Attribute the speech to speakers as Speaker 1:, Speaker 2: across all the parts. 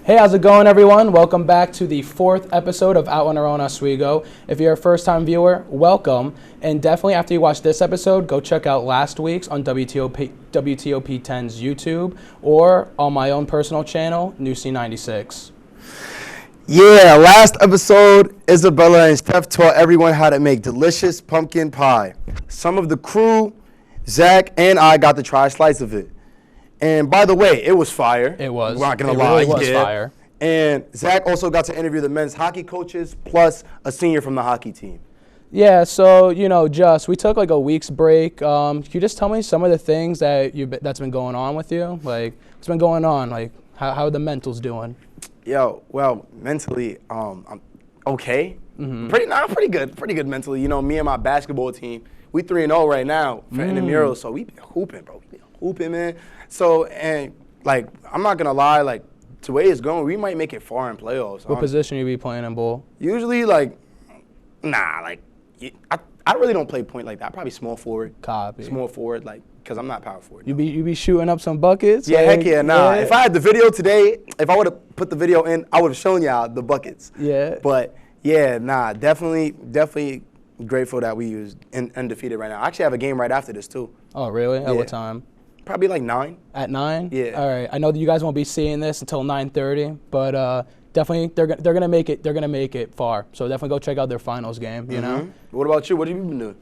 Speaker 1: Hey, how's it going, everyone? Welcome back to the 4th episode of Out on Our Own Oswego. If you're a first-time viewer, welcome. And definitely after you watch this episode, go check out last week's on WTOP10's YouTube or on my own personal channel, NewC96.
Speaker 2: Yeah, last episode, Isabella and Steph taught everyone how to make delicious pumpkin pie. Some of the crew, Zach and I, got to try a slice of it. And by the way, it was fire.
Speaker 1: It was.
Speaker 2: We're not going to lie.
Speaker 1: It really was fire.
Speaker 2: And Zach also got to interview the men's hockey coaches plus a senior from the hockey team.
Speaker 1: Yeah, so, we took like a week's break. Can you just tell me some of the things that's been going on with you? Like, what's been going on? Like, how are the mentals doing?
Speaker 2: Yo, well, mentally, I'm okay.
Speaker 1: Mm-hmm.
Speaker 2: Pretty good mentally. Me and my basketball team, we 3-0 right now for intramurals, so we been hooping, bro. We been hooping, man. So, and, like, I'm not going to lie, like, the way it's going, we might make it far in playoffs.
Speaker 1: What position you be playing in, Bull?
Speaker 2: Usually, like, I really don't play point like that. Probably small forward.
Speaker 1: Copy.
Speaker 2: Small forward, like, because I'm not power forward.
Speaker 1: You be shooting up some buckets?
Speaker 2: Yeah,
Speaker 1: like,
Speaker 2: heck yeah, nah.
Speaker 1: Yeah.
Speaker 2: If I had the video today, if I would have put the video in, I would have shown y'all the buckets.
Speaker 1: Yeah.
Speaker 2: But, yeah, nah, definitely grateful that we was undefeated right now. I actually have a game right after this, too.
Speaker 1: Oh, really? At
Speaker 2: Yeah.
Speaker 1: what time?
Speaker 2: Probably like 9.
Speaker 1: At 9?
Speaker 2: Yeah.
Speaker 1: All right. I know that you guys won't be seeing this until 9:30, but definitely they're gonna make it. They're gonna make it far. So definitely go check out their finals game. You know.
Speaker 2: What about you? What have you been doing?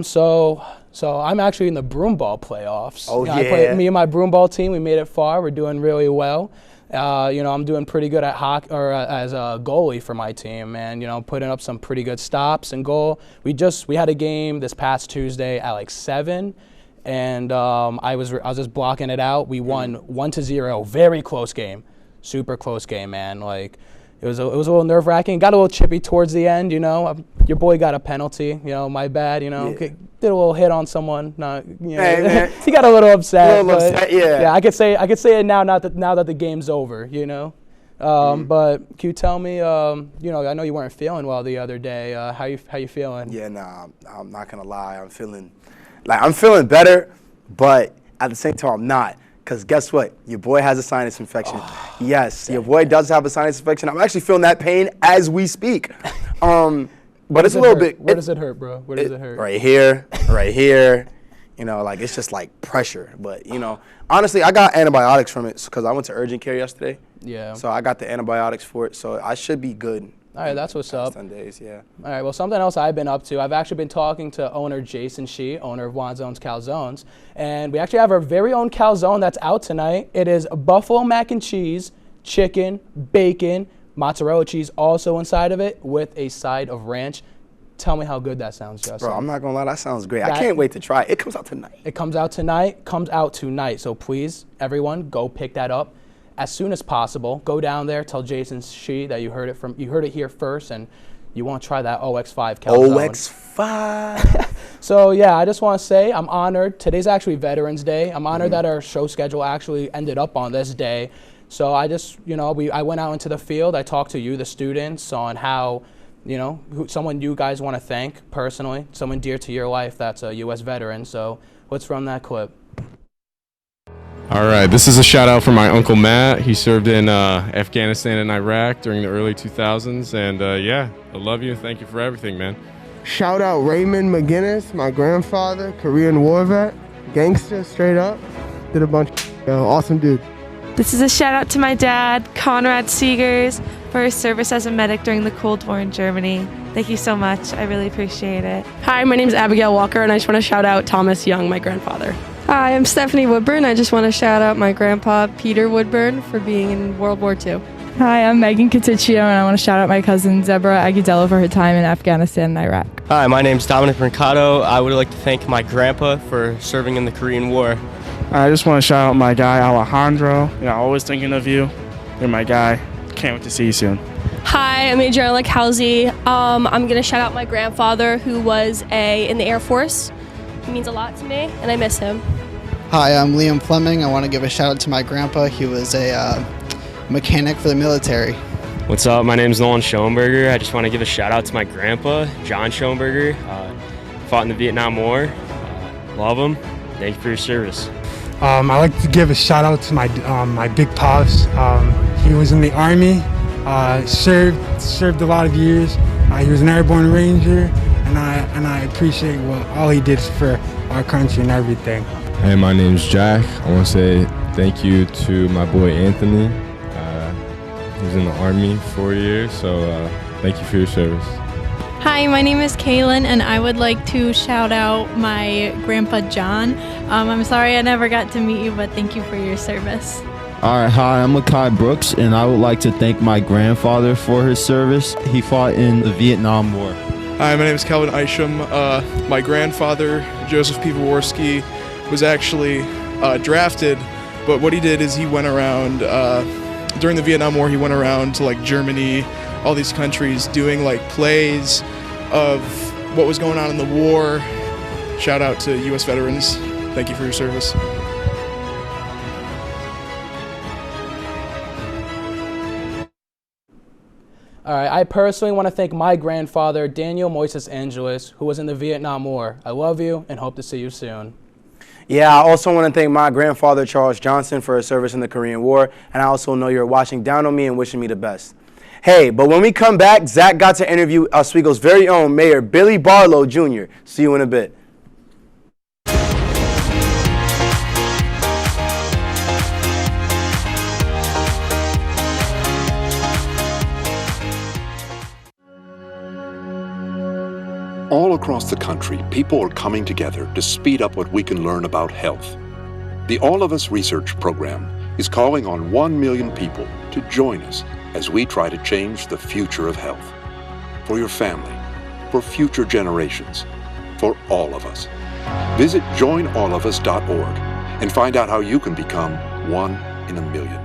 Speaker 1: So I'm actually in the Broomball Playoffs.
Speaker 2: Oh,
Speaker 1: Me and my Broomball team, we made it far. We're doing really well. I'm doing pretty good at hockey or as a goalie for my team, man. Putting up some pretty good stops and goal. We had a game this past Tuesday at like 7. And I was just blocking it out. We won 1-0. Very close game, super close game, man. Like it was a little nerve-wracking. Got a little chippy towards the end. Your boy got a penalty. My bad. Did a little hit on someone.
Speaker 2: Hey,
Speaker 1: he got a little upset.
Speaker 2: Yeah.
Speaker 1: I could say it now. Now that the game's over. But can you tell me? I know you weren't feeling well the other day. How you feeling?
Speaker 2: Yeah, nah, I'm not gonna lie. I'm feeling better, but at the same time, I'm not. Because guess what? Your boy has a sinus infection. Yes, your boy does have a sinus infection. I'm actually feeling that pain as we speak. But it's a little bit.
Speaker 1: Where does it hurt, bro? Where does it hurt?
Speaker 2: Right here, right here. It's just like pressure. But, honestly, I got antibiotics from it because I went to urgent care yesterday.
Speaker 1: Yeah. So
Speaker 2: I got the antibiotics for it, so I should be good.
Speaker 1: All right, that's what's up.
Speaker 2: 10 days, yeah.
Speaker 1: All right, well, something else I've been up to, I've actually been talking to owner Jason Shee, owner of Wanzone's Calzones, and we actually have our very own calzone that's out tonight. It is buffalo mac and cheese, chicken, bacon, mozzarella cheese also inside of it with a side of ranch. Tell me how good that sounds, Justin.
Speaker 2: Bro, I'm not going to lie, that sounds great. I can't wait to try it. It comes out tonight.
Speaker 1: It comes out tonight, so please, everyone, go pick that up as soon as possible. Go down there, tell Jason Shee that you heard it here first, and you want to try that OX5 calzone.
Speaker 2: OX5.
Speaker 1: So yeah, I just want to say I'm honored. Today's actually Veterans Day. I'm honored that our show schedule actually ended up on this day. So I just, I went out into the field. I talked to you, the students, on how, someone you guys want to thank personally, someone dear to your life that's a U.S. veteran. So let's run that clip.
Speaker 3: All right, this is a shout out for my Uncle Matt. He served in Afghanistan and Iraq during the early 2000s. And I love you. Thank you for everything, man.
Speaker 4: Shout out Raymond McGinnis, my grandfather, Korean war vet, gangster, straight up. Did a bunch of awesome dude.
Speaker 5: This is a shout out to my dad, Conrad Seegers, for his service as a medic during the Cold War in Germany. Thank you so much. I really appreciate it.
Speaker 6: Hi, my name is Abigail Walker, and I just want to shout out Thomas Young, my grandfather.
Speaker 7: Hi, I'm Stephanie Woodburn. I just want to shout out my grandpa, Peter Woodburn, for being in World War II.
Speaker 8: Hi, I'm Megan Katiccio, and I want to shout out my cousin Deborah Agudello for her time in Afghanistan and Iraq.
Speaker 9: Hi, my name's Dominic Mercado. I would like to thank my grandpa for serving in the Korean War.
Speaker 10: I just want to shout out my guy, Alejandro. Always thinking of you. You're my guy. Can't wait to see you soon.
Speaker 11: Hi, I'm Adriana Calzi. I'm going to shout out my grandfather who was in the Air Force. He means a lot to me, and I miss him.
Speaker 12: Hi, I'm Liam Fleming. I want to give a shout out to my grandpa. He was a mechanic for the military.
Speaker 13: What's up? My name's Nolan Schoenberger. I just want to give a shout out to my grandpa, John Schoenberger. Fought in the Vietnam War. Love him. Thank you for your service.
Speaker 14: I like to give a shout out to my big pops. He was in the Army, served a lot of years. He was an airborne ranger, and I appreciate all he did for our country and everything.
Speaker 3: Hey, my name's Jack. I want to say thank you to my boy Anthony. He was in the Army 4 years, so thank you for your service.
Speaker 15: Hi, my name is Kaylin, and I would like to shout out my grandpa John. I'm sorry I never got to meet you, but thank you for your service.
Speaker 16: All right, hi, I'm Lakai Brooks, and I would like to thank my grandfather for his service. He fought in the Vietnam War.
Speaker 17: Hi, my name is Calvin Isham. My grandfather, Joseph P. Jaworski, was actually drafted, but what he did is he went around, during the Vietnam War, he went around to like Germany, all these countries, doing like plays of what was going on in the war. Shout out to U.S. veterans. Thank you for your service.
Speaker 1: All right, I personally want to thank my grandfather, Daniel Moises Angeles, who was in the Vietnam War. I love you and hope to see you soon.
Speaker 2: Yeah, I also want to thank my grandfather, Charles Johnson, for his service in the Korean War, and I also know you're watching down on me and wishing me the best. Hey, but when we come back, Zach got to interview Oswego's very own Mayor Billy Barlow Jr. See you in a bit.
Speaker 18: All across the country, people are coming together to speed up what we can learn about health. The All of Us Research Program is calling on 1 million people to join us as we try to change the future of health. For your family, for future generations, for all of us. Visit joinallofus.org and find out how you can become 1 in a million.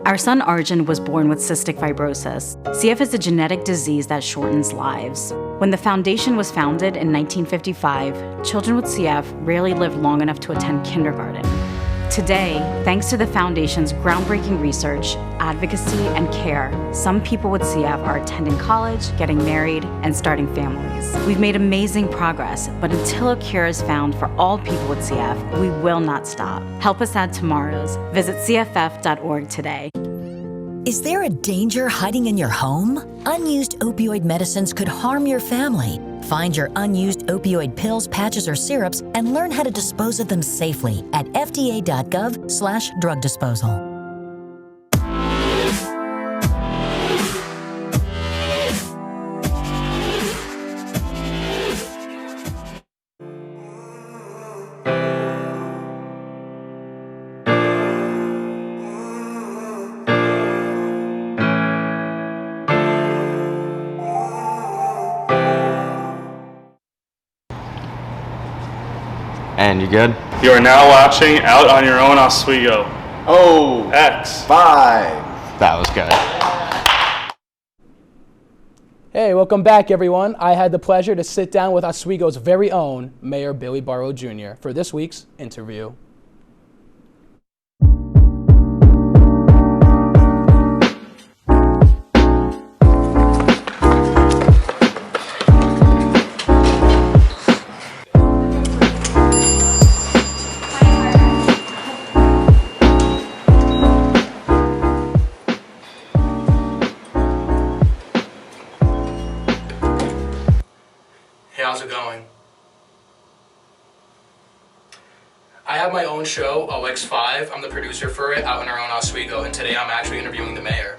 Speaker 19: Our son Arjun was born with cystic fibrosis. CF is a genetic disease that shortens lives. When the foundation was founded in 1955, children with CF rarely live long enough to attend kindergarten. Today, thanks to the foundation's groundbreaking research, advocacy, and care, some people with CF are attending college, getting married, and starting families. We've made amazing progress, but until a cure is found for all people with CF, we will not stop. Help us add tomorrows. Visit cff.org today.
Speaker 20: Is there a danger hiding in your home? Unused opioid medicines could harm your family. Find your unused opioid pills, patches, or syrups and learn how to dispose of them safely at fda.gov/drug disposal.
Speaker 21: And you good?
Speaker 10: You are now watching Out on Your Own Oswego. OX5.
Speaker 21: That was good.
Speaker 1: Hey, welcome back, everyone. I had the pleasure to sit down with Oswego's very own Mayor Billy Barlow Jr. for this week's interview. How's it going? I have my own show, OX5. I'm the producer for it out in our own Oswego, and today I'm actually interviewing the mayor.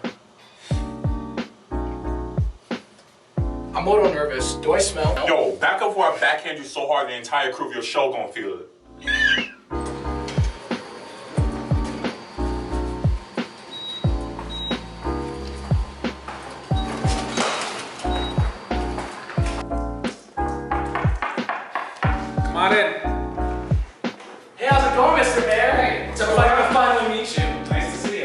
Speaker 1: I'm a little nervous. Do I smell?
Speaker 22: Yo, back up before I backhand you so hard the entire crew of your show gonna feel it.
Speaker 1: Come on in. Hey, how's it going, Mr. Mayor? Hey, it's a pleasure to finally meet you. Nice to see you.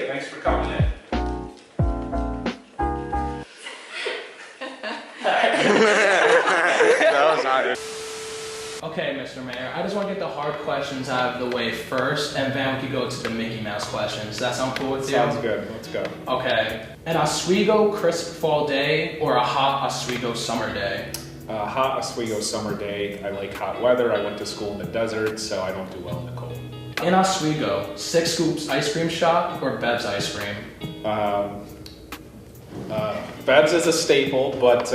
Speaker 1: Okay, Mr. Mayor, I just want to get the hard questions out of the way first, and then we could go to the Mickey Mouse questions. Does that sound cool with you?
Speaker 4: Sounds good. Let's go.
Speaker 1: Okay. An Oswego crisp fall day or a hot Oswego summer day?
Speaker 4: Hot Oswego summer day. I like hot weather. I went to school in the desert, so I don't do well in the cold.
Speaker 1: In Oswego, Six Scoops ice cream shop or Bev's ice cream?
Speaker 4: Bev's is a staple, but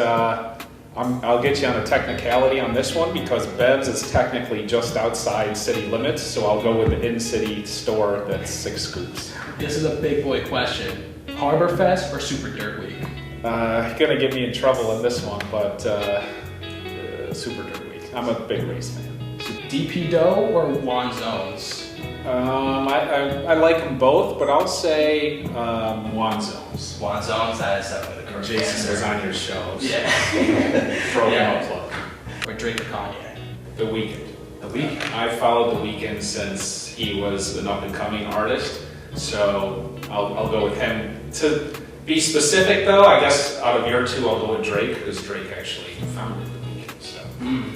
Speaker 4: I'll get you on a technicality on this one because Bev's is technically just outside city limits, so I'll go with the in-city store that's Six Scoops.
Speaker 1: This is a big boy question. Harborfest or Super Dirt Week?
Speaker 4: Gonna get me in trouble in this one, but Super Dirt Week. I'm a big race fan.
Speaker 1: DP Dough or Juan Zones?
Speaker 4: I like them both, but I'll say Juan Zones.
Speaker 1: Juan Zones, that is definitely the correct
Speaker 4: Jason
Speaker 1: answer.
Speaker 4: was on your show.
Speaker 1: Yeah.
Speaker 4: Throw him a plug.
Speaker 1: Or Drake or Kanye?
Speaker 4: The Weeknd.
Speaker 1: The Weeknd?
Speaker 4: I followed The Weeknd since he was an up-and-coming artist, so I'll go with him. To be specific, though, I guess out of your two, I'll go with Drake, because Drake actually founded The Weeknd, so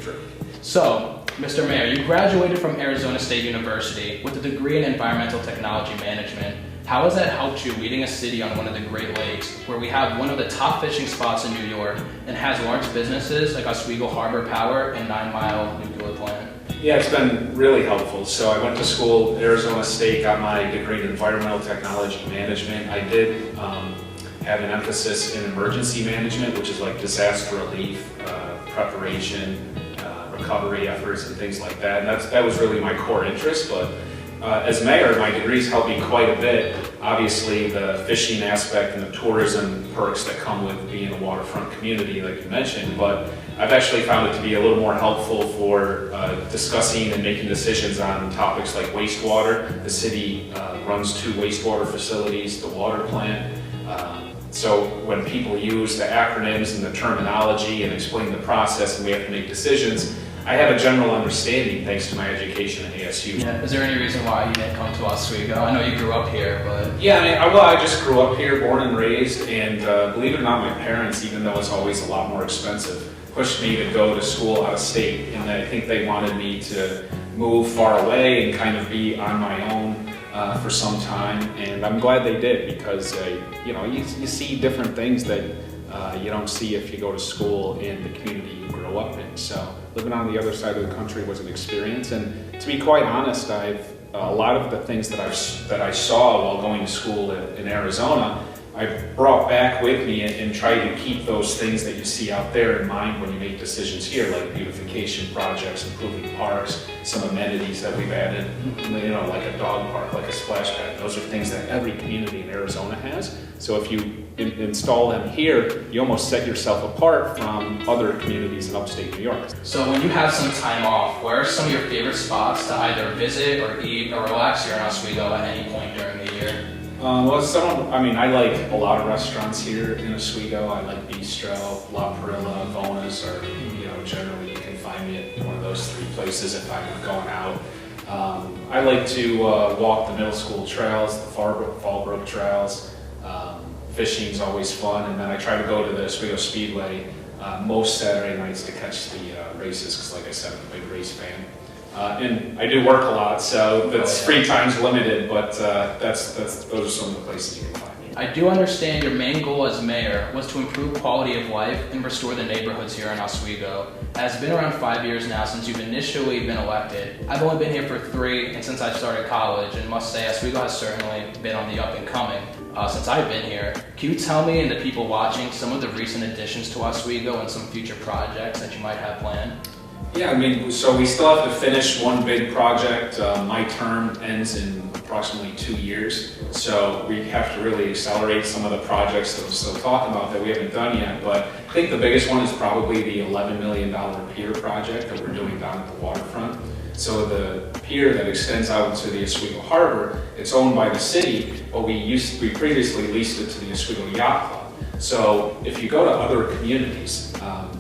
Speaker 4: Drake.
Speaker 1: So, Mr. Mayor, you graduated from Arizona State University with a degree in environmental technology management. How has that helped you leading a city on one of the Great Lakes, where we have one of the top fishing spots in New York and has large businesses like Oswego Harbor Power and 9 Mile nuclear plant?
Speaker 4: Yeah, it's been really helpful. So I went to school at Arizona State, got my degree in environmental technology management. I did have an emphasis in emergency management, which is like disaster relief, preparation, recovery efforts and things like that. And that was really my core interest. But as mayor, my degrees helped me quite a bit. Obviously, the fishing aspect and the tourism perks that come with being a waterfront community, like you mentioned. But I've actually found it to be a little more helpful for discussing and making decisions on topics like wastewater. The city runs 2 wastewater facilities, the water plant. So when people use the acronyms and the terminology and explain the process and we have to make decisions, I have a general understanding thanks to my education at ASU.
Speaker 1: Yeah. Is there any reason why you didn't come to Oswego? I know you grew up here, but...
Speaker 4: Yeah, I just grew up here, born and raised, and believe it or not, my parents, even though it's always a lot more expensive, pushed me to go to school out of state, and I think they wanted me to move far away and kind of be on my own for some time, and I'm glad they did because you see different things that you don't see if you go to school in the community you grow up in. So living on the other side of the country was an experience, and to be quite honest, a lot of the things that I saw while going to school in Arizona, I brought back with me and tried to keep those things that you see out there in mind when you make decisions here, like beautification projects, improving parks, some amenities that we've added, like a dog park, like a splash pad. Those are things that every community in Arizona has. So if you install them here, you almost set yourself apart from other communities in upstate New York.
Speaker 1: So when you have some time off, where are some of your favorite spots to either visit or eat or relax here in Oswego at any point during the year?
Speaker 4: I like a lot of restaurants here in Oswego. I like Bistro, La Perilla, Vona's, or generally you can find me at one of those 3 places if I'm going out. I like to walk the middle school trails, the Fallbrook trails. Fishing's always fun, and then I try to go to the Oswego Speedway most Saturday nights to catch the races, because like I said, I'm a big race fan. And I do work a lot, so that's free time's limited, but those are some of the places you can find me.
Speaker 1: I do understand your main goal as mayor was to improve quality of life and restore the neighborhoods here in Oswego. It has been around 5 years now since you've initially been elected. I've only been here for 3, and since I started college, and must say Oswego has certainly been on the up and coming since I've been here. Can you tell me and the people watching some of the recent additions to Oswego and some future projects that you might have planned?
Speaker 4: Yeah, so we still have to finish one big project. My term ends in approximately 2 years, so we have to really accelerate some of the projects that we're still talking about that we haven't done yet. But I think the biggest one is probably the $11 million pier project that we're doing down at the waterfront. So the pier that extends out to the Oswego Harbor, it's owned by the city, but we previously leased it to the Oswego Yacht Club. So if you go to other communities,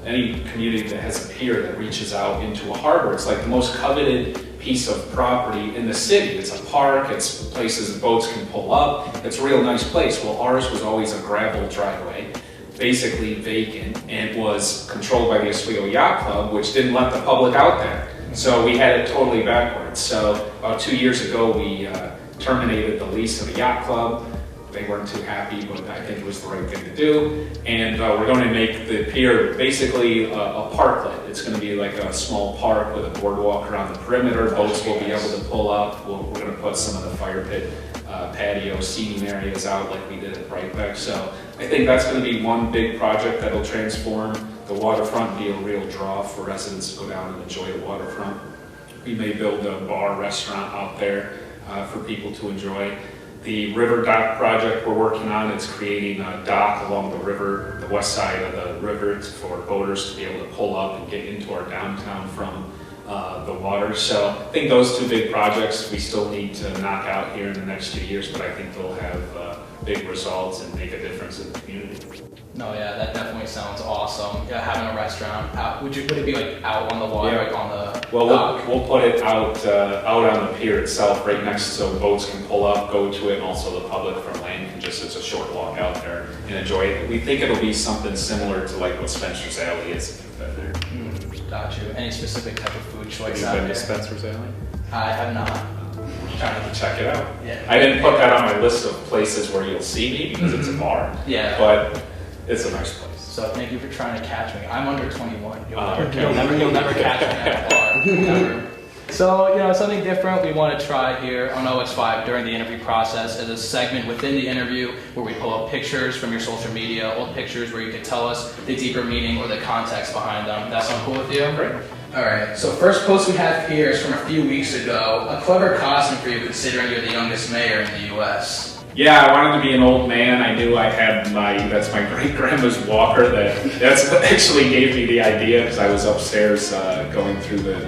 Speaker 4: any community that has a pier that reaches out into a harbor, it's like the most coveted piece of property in the city. It's a park, it's places that boats can pull up, it's a real nice place. Well, ours was always a gravel driveway, basically vacant, and was controlled by the Oswego Yacht Club, which didn't let the public out there. So we had it totally backwards. So about 2 years ago, we terminated the lease of the yacht club. They weren't too happy, but I think it was the right thing to do. And we're going to make the pier basically a parklet. It's going to be like a small park with a boardwalk around the perimeter. Boats will be able to pull up. We're going to put some of the fire pit patio seating areas out like we did at Brightbeck. So I think that's going to be one big project that'll transform the waterfront, be a real draw for residents to go down and enjoy the waterfront. We may build a bar restaurant out there for people to enjoy. The river dock project we're working on, it's creating a dock along the river, the west side of the river, for boaters to be able to pull up and get into our downtown from the water. So I think those two big projects we still need to knock out here in the next 2 years, but I think they'll have big results and make a difference in the community.
Speaker 1: No, yeah, that definitely sounds awesome. Yeah, having a restaurant out. Would it be like out on the water, like on the dock?
Speaker 4: We'll put it out on the pier itself, right next, so boats can pull up, go to it, and also the public from land can just, it's a short walk out there and enjoy it. We think it'll be something similar to like what Spencer's Alley is.
Speaker 1: Got you. Any specific type of food choice
Speaker 4: Have
Speaker 1: out
Speaker 4: you been
Speaker 1: there?
Speaker 4: to Spencer's Alley?
Speaker 1: I have not.
Speaker 4: Trying to check it out.
Speaker 1: Yeah.
Speaker 4: I didn't put that on my list of places where you'll see me because it's a bar.
Speaker 1: Yeah.
Speaker 4: But it's a nice place.
Speaker 1: So thank you for trying to catch me. I'm under 21. You'll never catch me at a bar. Never. So, something different we want to try here on OX5 during the interview process is a segment within the interview where we pull up pictures from your social media, old pictures where you can tell us the deeper meaning or the context behind them. That sound cool with you?
Speaker 4: Great.
Speaker 1: All right, so first post we have here is from a few weeks ago. A clever costume for you considering you're the youngest mayor in the U.S.
Speaker 4: Yeah, I wanted to be an old man. I knew I had that's my great-grandma's walker. That's what actually gave me the idea because I was upstairs going through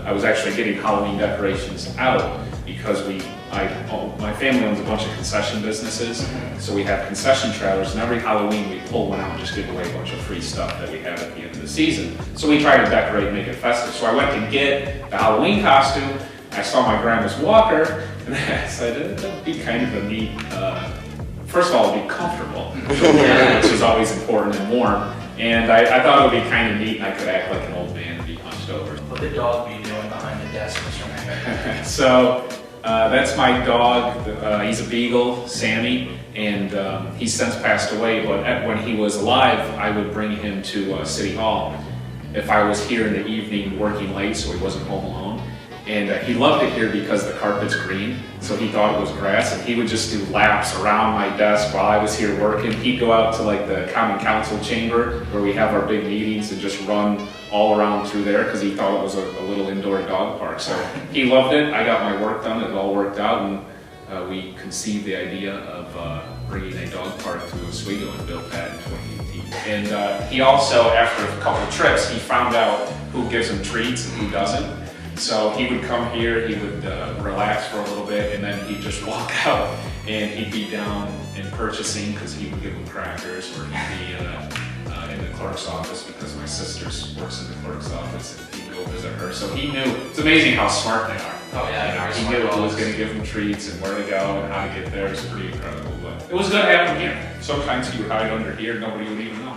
Speaker 4: I was actually getting Halloween decorations out because my family owns a bunch of concession businesses. So we have concession trailers, and every Halloween we pull one out and just give away a bunch of free stuff that we have at the end of the season. So we try to decorate and make it festive. So I went to get the Halloween costume. I saw my grandma's walker, and I said, that'd be kind of a neat, first of all, it'd be comfortable, which is always important and warm. And I thought it would be kind of neat, and I could act like an old man and be hunched over.
Speaker 1: What the dog be doing behind the desk, Mr. Mayor?
Speaker 4: So that's my dog. He's a beagle, Sammy, and he's since passed away. But when he was alive, I would bring him to City Hall if I was here in the evening working late, so he wasn't home alone. And he loved it here because the carpet's green, so he thought it was grass, and he would just do laps around my desk while I was here working. He'd go out to like the Common Council chamber where we have our big meetings and just run all around through there because he thought it was a little indoor dog park. So he loved it. I got my work done. It all worked out, and we conceived the idea of bringing a dog park to Oswego and built that in 2018. And he also, after a couple of trips, he found out who gives him treats and who doesn't. So he would come here, he would relax for a little bit, and then he'd just walk out and he'd be down in purchasing because he would give them crackers, or he'd be in the clerk's office because my sister works in the clerk's office and he'd go visit her. So he knew, it's amazing how smart they are.
Speaker 1: Oh yeah,
Speaker 4: he knew who was going to give him treats and where to go and how to get there. It's pretty incredible. But it was good having him here. Sometimes he would hide under here, nobody would even know.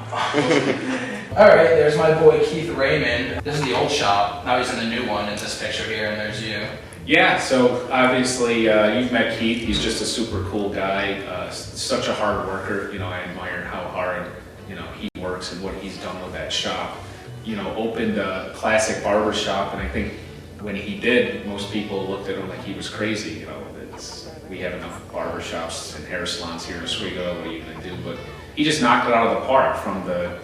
Speaker 1: All right, there's my boy Keith Raymond. This is the old shop. Now he's in the new one in this picture here, and there's you.
Speaker 4: Yeah, so obviously you've met Keith. He's just a super cool guy, such a hard worker. I admire how hard he works and what he's done with that shop. Opened a classic barber shop, and I think when he did, most people looked at him like he was crazy. We have enough barber shops and hair salons here in Oswego. What are you going to do? But he just knocked it out of the park, from the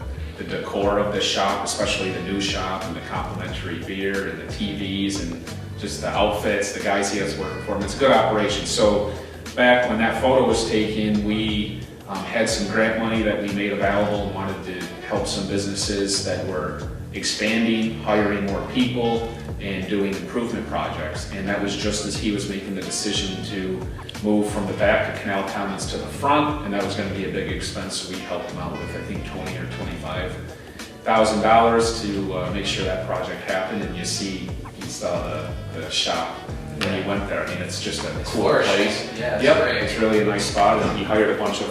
Speaker 4: decor of the shop, especially the new shop, and the complimentary beer and the TVs and just the outfits, the guys he has working for him. It's a good operation. So back when that photo was taken, we had some grant money that we made available and wanted to help some businesses that were expanding, hiring more people, and doing improvement projects. And that was just as he was making the decision to move from the back of Canal Commons to the front, and that was going to be a big expense, so we helped him out with, I think, $20,000 or $25,000 to make sure that project happened. And you saw the shop when you went there. I mean, it's just a cool place.
Speaker 1: Yeah,
Speaker 4: it's really a nice spot, and he hired a bunch of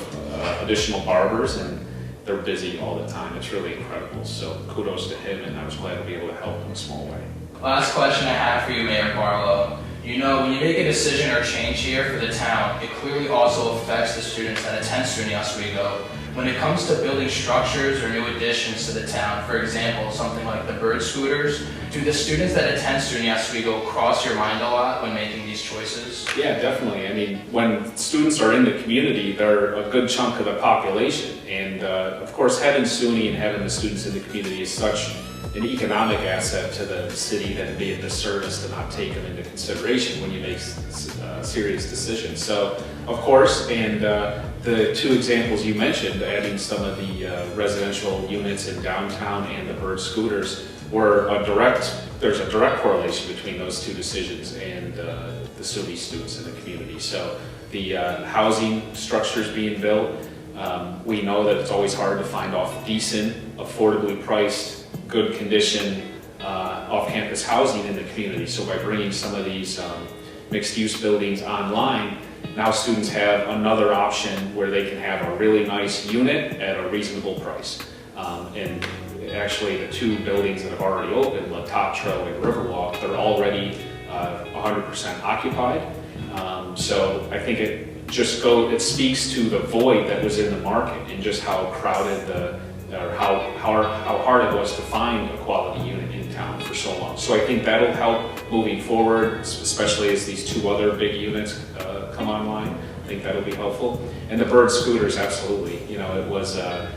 Speaker 4: additional barbers, and they're busy all the time. It's really incredible. So kudos to him, and I was glad to be able to help in a small way.
Speaker 1: Last question I have for you, Mayor Barlow. You know, when you make a decision or change here for the town, it clearly also affects the students that attend SUNY Oswego. When it comes to building structures or new additions to the town, for example, something like the bird scooters, do the students that attend SUNY Oswego cross your mind a lot when making these choices?
Speaker 4: Yeah, definitely. I mean, when students are in the community, they're a good chunk of the population. And of course, having SUNY and having the students in the community is such an economic asset to the city that it'd be a disservice to not take them into consideration when you make serious decisions. So, of course, and the two examples you mentioned, adding some of the residential units in downtown and the bird scooters, were there's a direct correlation between those two decisions and the SUNY students in the community. So the housing structures being built, we know that it's always hard to find decent, affordably priced, good condition off-campus housing in the community. So by bringing some of these mixed-use buildings online, now students have another option where they can have a really nice unit at a reasonable price. And actually the two buildings that have already opened, La Tatro and Riverwalk, they're already 100% occupied. So I think it speaks to the void that was in the market and just how crowded how hard it was to find a quality unit in town for so long. So I think that'll help moving forward, especially as these two other big units come online. I think that'll be helpful. And the bird scooters, absolutely. You know, it was a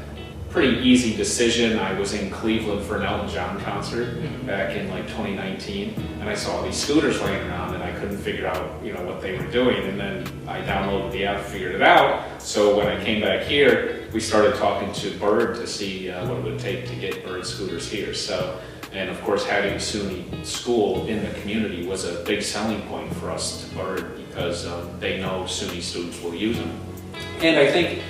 Speaker 4: pretty easy decision. I was in Cleveland for an Elton John concert back in like 2019, and I saw these scooters laying around, and I couldn't figure out, what they were doing. And then I downloaded the app, figured it out. So when I came back here, we started talking to Bird to see what it would take to get bird scooters here. So, and of course, having a SUNY school in the community was a big selling point for us to Bird because they know SUNY students will use them. And I think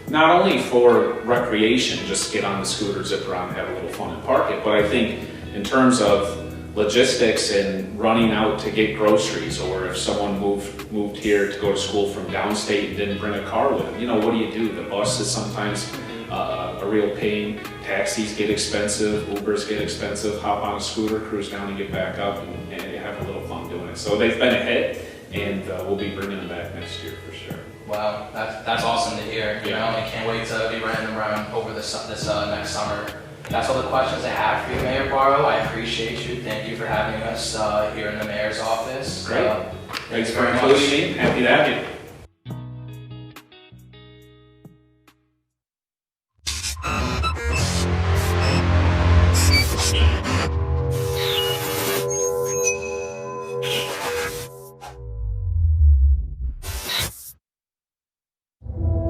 Speaker 4: not only for recreation, just get on the scooter, zip around, have a little fun and park it, but I think in terms of logistics and running out to get groceries, or if someone moved here to go to school from downstate and didn't bring a car with them, what do you do? The bus is sometimes a real pain. Taxis get expensive, Ubers get expensive. Hop on a scooter, cruise down and get back up, and have a little fun doing it. So they've been a hit, and we'll be bringing them back next year for sure.
Speaker 1: Wow, that's awesome to hear. I can't wait to be running them around over this next summer. That's all the questions I have for you, Mayor Barlow. I appreciate you. Thank you for having us here in the mayor's office.
Speaker 4: Great. Thanks for including me. Happy to have you.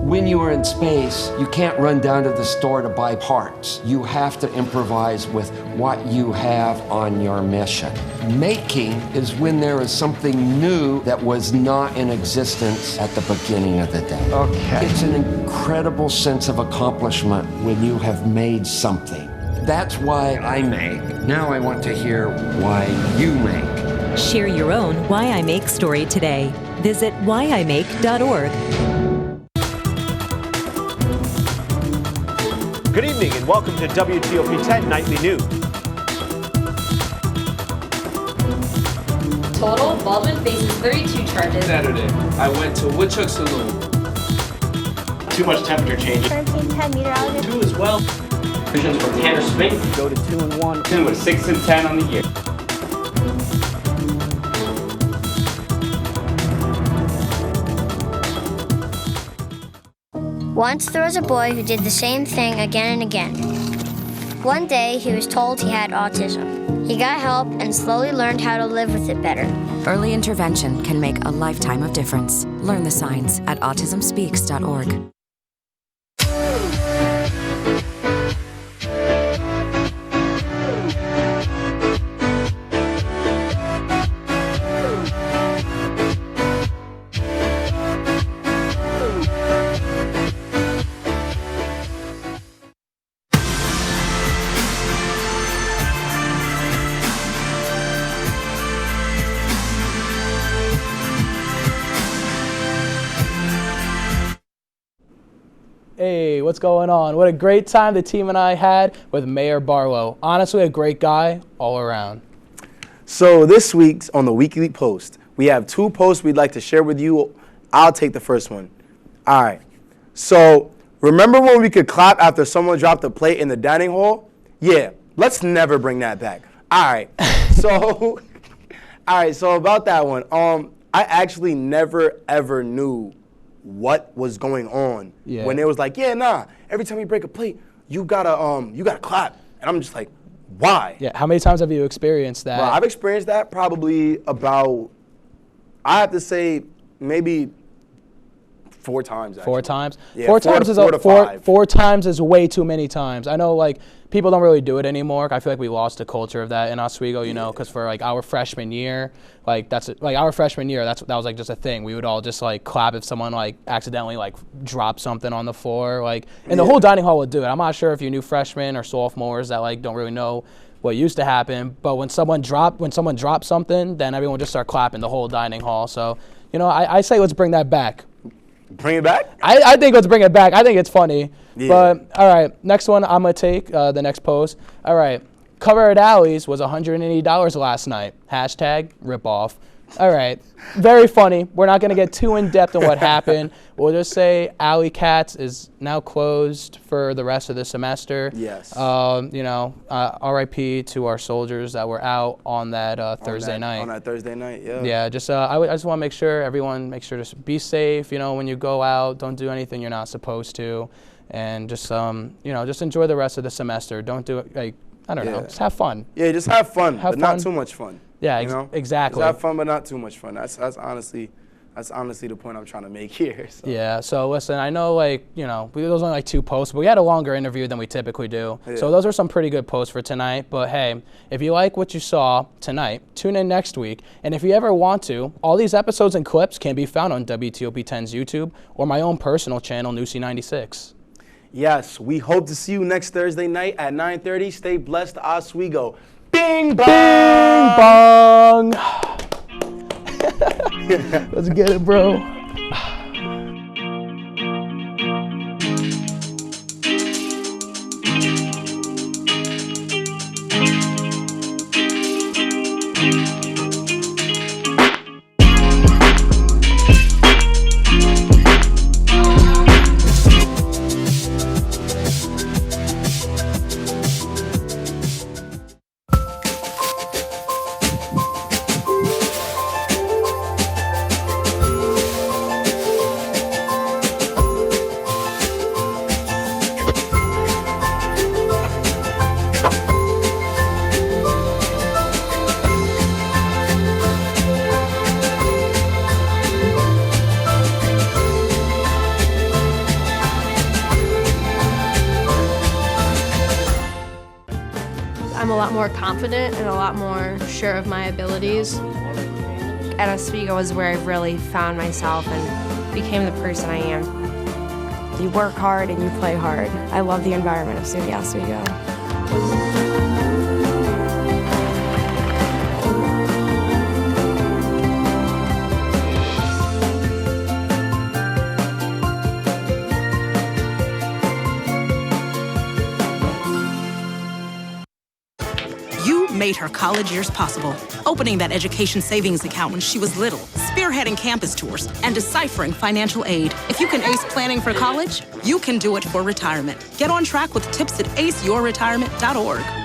Speaker 5: When you are in space, you can't run down to the store to buy parts. You have to improvise with what you have on your mission. Making is when there is something new that was not in existence at the beginning of the day. Okay. It's an incredible sense of accomplishment when you have made something. That's why I make. Now I want to hear why you make.
Speaker 6: Share your own Why I Make story today. Visit whyimake.org.
Speaker 23: Good evening and welcome to WTOP 10 Nightly News.
Speaker 24: Total, Baldwin faces 32 charges.
Speaker 25: Saturday, I went to Woodchuck Saloon.
Speaker 23: Too much temperature change.
Speaker 24: 1310 meteorologist.
Speaker 23: 2 as well.
Speaker 25: Visions from Tanner Spink.
Speaker 23: Go to 2 and 1.
Speaker 25: 2 with 6 and 10 on the year.
Speaker 24: Once there was a boy who did the same thing again and again. One day, he was told he had autism. He got help and slowly learned how to live with it better.
Speaker 26: Early intervention can make a lifetime of difference. Learn the signs at autismspeaks.org.
Speaker 1: Hey, what's going on? What a great time the team and I had with Mayor Barlow. Honestly, a great guy all around.
Speaker 2: So this week's on the weekly post, we have 2 posts we'd like to share with you. I'll take the first one. All right. So remember when we could clap after someone dropped a plate in the dining hall? Yeah, let's never bring that back. All right. So, so about that one, I actually never ever knew what was going on when it was like, yeah, nah, every time you break a plate, you gotta clap. And I'm just like, why?
Speaker 1: Yeah, how many times have you experienced that?
Speaker 2: Well, I've experienced that probably about, I have to say, maybe 4 times. Actually.
Speaker 1: 4 times?
Speaker 2: Yeah,
Speaker 1: 4 times is
Speaker 2: 4 to 5.
Speaker 1: 4 times is way too many times. I know, like, people don't really do it anymore. I feel like we lost the culture of that in Oswego, you know, because for like our freshman year, like that was like just a thing. We would all just like clap if someone like accidentally like dropped something on the floor, like, and the whole dining hall would do it. I'm not sure if you knew freshmen or sophomores that like don't really know what used to happen, but when someone dropped something, then everyone would just start clapping the whole dining hall. So, you know, I say let's bring that back.
Speaker 2: Bring it back?
Speaker 1: I think let's bring it back. I think it's funny. Yeah. But, all right, next one I'm going to take, the next post. All right, cover at Alley's was $180 last night. Hashtag ripoff. All right, very funny. We're not going to get too in-depth on what happened. We'll just say Alley Cats is now closed for the rest of the semester.
Speaker 2: Yes.
Speaker 1: You know, RIP to our soldiers that were out on that Thursday night.
Speaker 2: On that Thursday night, yeah.
Speaker 1: Yeah, just I just want to make sure everyone to be safe. You know, when you go out, don't do anything you're not supposed to, and just you know, just enjoy the rest of the semester. Don't do it like I don't know, just have fun.
Speaker 2: Yeah, just have fun, but not too much fun.
Speaker 1: Yeah,
Speaker 2: you know?
Speaker 1: Exactly.
Speaker 2: Just have fun, but not too much fun. That's honestly the point I'm trying to make here. So.
Speaker 1: Yeah. So listen, I know like those were only like 2 posts, but we had a longer interview than we typically do. Yeah. So those are some pretty good posts for tonight. But hey, if you like what you saw tonight, tune in next week. And if you ever want to, all these episodes and clips can be found on WTOP10's YouTube or my own personal channel, Newsy96.
Speaker 2: Yes, we hope to see you next Thursday night at 9:30. Stay blessed, Oswego. Bing bong!
Speaker 1: Bing bong! Let's get it, bro.
Speaker 7: I'm a lot more confident and a lot more sure of my abilities.
Speaker 8: At Oswego is where I really found myself and became the person I am. You work hard and you play hard. I love the environment of SUNY Oswego.
Speaker 9: Made her college years possible, opening that education savings account when she was little, spearheading campus tours, and deciphering financial aid. If you can ace planning for college, you can do it for retirement. Get on track with tips at aceyourretirement.org.